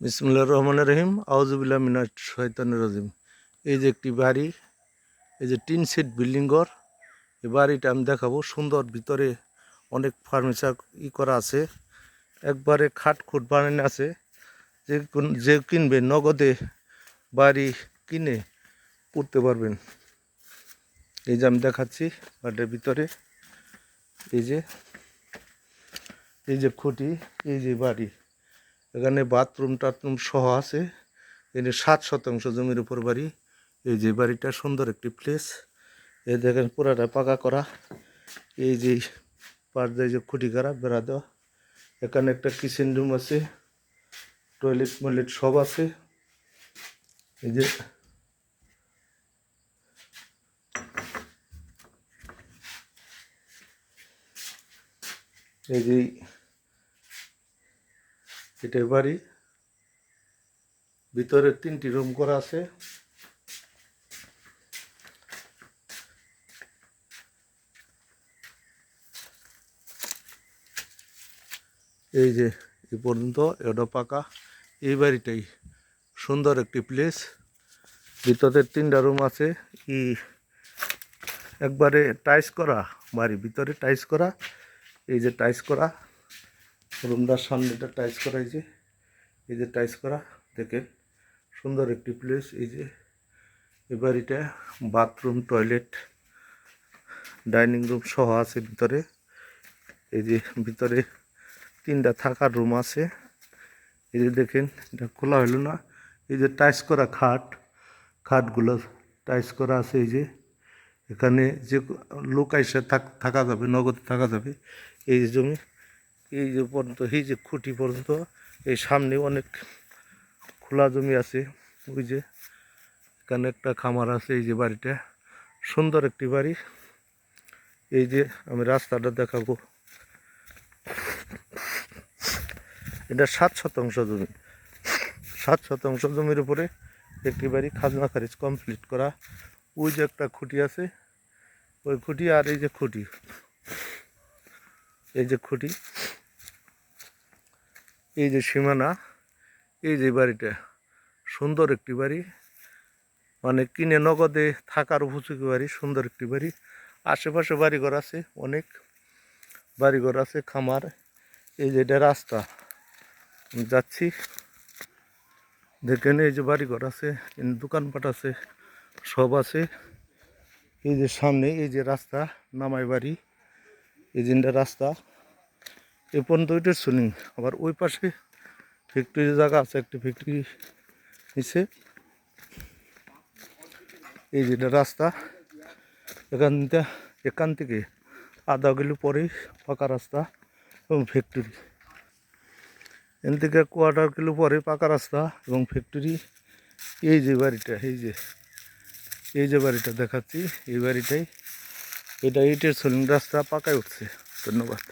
বিসমিল্লাহির রহমানির রহিম। আউযুবিল্লাহি মিনাশ শাইতানির রাজিম। এই যে একটি বাড়ি, এই যে টিন শেড বিল্ডিং ঘর। এই বাড়িটা আমি দেখাবো। সুন্দর, ভিতরে অনেক ফার্নিচার করা আছে, একবারে খাট খুট বানানো আছে। যে কিনবে নগদে বাড়ি কিনে করতে পারবেন। এই যে আমি দেখাচ্ছি বাড়ির ভিতরে, এই যে খুঁটি, এই যে বাড়ি, এখানে বাথরুম টাথরুম সহ আছে। এখানে 7 শতাংশ জমির উপর বাড়ি। এই যে বাড়িটা সুন্দর একটি প্লেস। এই দেখেন পুরাটা পাকা করা। এই যে পাশ দিয়ে যে খুঁটি করা, বেড়া দেওয়া। এখানে একটা কিচেন রুম আছে, টয়লেট ময়লেট সব আছে। এই যে এটাই বাড়ি। ভিতরে 3টি রুম করা আছে। এই যে এই পর্যন্ত এটা পাকা। এই বাড়িটাই সুন্দর একটি প্লেস। ভিতরে 3টা রুম আছে। একবারে টাইস করা বাড়ি, ভিতরে টাইস করা। এই যে টাইস করা রুমটার সামনেটা টাইস করা। এই যে টাইস করা, দেখেন সুন্দর একটি প্লেস। এই যে এই বাড়িটা বাথরুম টয়লেট ডাইনিং রুম সহ আছে ভিতরে। এই যে ভিতরে 3টা থাকার রুম আছে। এই যে দেখেন, এটা খোলা হলো না। এই যে টাইস করা খাটগুলো টাইস করা আছে। এই যে এখানে যে লোক এসে থাকা যাবে, নগদ থাকা যাবে। এই যে জমি, এই যে পর্যন্ত, এই যে খুঁটি পর্যন্ত, এই সামনে অনেক খোলা জমি আছে। ওই যে এখানে একটা খামার আছে। এই যে বাড়িটা সুন্দর একটি বাড়ি। এই যে আমি রাস্তাটা দেখাবো। এটা 7 শতাংশ জমি। 7 শতাংশ জমির উপরে একটি বাড়ি, খাজনা খারিজ কমপ্লিট করা। ওই যে একটা খুঁটি আছে, ওই খুঁটি, আর এই যে খুঁটি, এই যে খুঁটি, এই যে সীমানা। এই যে বাড়িটা সুন্দর একটি বাড়ি, মানে কিনে নগদে থাকার উপযোগী বাড়ি, সুন্দর একটি বাড়ি। আশেপাশে বাড়িঘর আছে, অনেক বাড়িঘর আছে, খামার। এই যে এটা রাস্তা, যাচ্ছি দেখেন। এই যে বাড়িঘর আছে, দোকানপাট আছে, সব আছে। এই যে সামনে এই যে রাস্তা নামাই বাড়ি, এই যে রাস্তা এ পর্যন্ত ওইটার শুনি। আবার ওই পাশে ফ্যাক্টরি জায়গা আছে, একটা ফ্যাক্টরি নিচে। এই যেটা রাস্তা, এখান থেকে আধা কিলো পরেই পাকা রাস্তা এবং ফ্যাক্টরি। এখান থেকে 1/4 কিলো পরে পাকা রাস্তা এবং ফ্যাক্টরি। এই যে বাড়িটা, এই যে বাড়িটা দেখাচ্ছি, এই বাড়িটাই, এটা ইটের সোলিং রাস্তা পাকায় উঠছে। ধন্যবাদ।